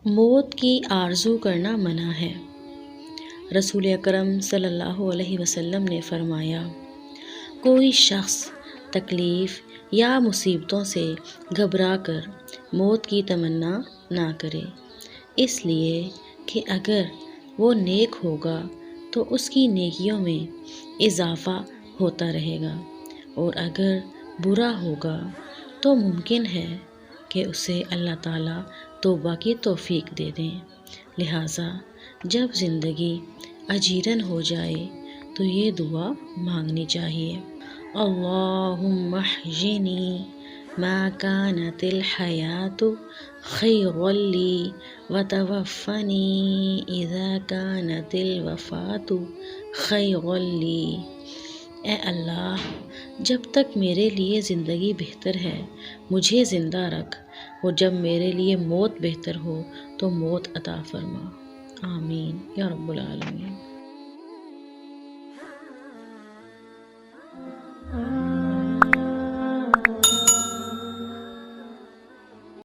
موت کی آرزو کرنا منع ہے۔ رسول اکرم صلی اللہ علیہ وسلم نے فرمایا، کوئی شخص تکلیف یا مصیبتوں سے گھبرا کر موت کی تمنا نہ کرے، اس لیے کہ اگر وہ نیک ہوگا تو اس کی نیکیوں میں اضافہ ہوتا رہے گا، اور اگر برا ہوگا تو ممکن ہے کہ اسے اللہ تعالیٰ توبہ کی توفیق دے دیں۔ لہٰذا جب زندگی اجیرن ہو جائے تو یہ دعا مانگنی چاہیے، اللہم احیینی ما کانت الحیاۃ خیرا لی وتوفنی اذا کانت الوفاۃ خیرا لی۔ اے اللہ، جب تک میرے لیے زندگی بہتر ہے مجھے زندہ رکھ، اور جب میرے لیے موت بہتر ہو تو موت عطا فرما۔ آمین یا رب العالمین۔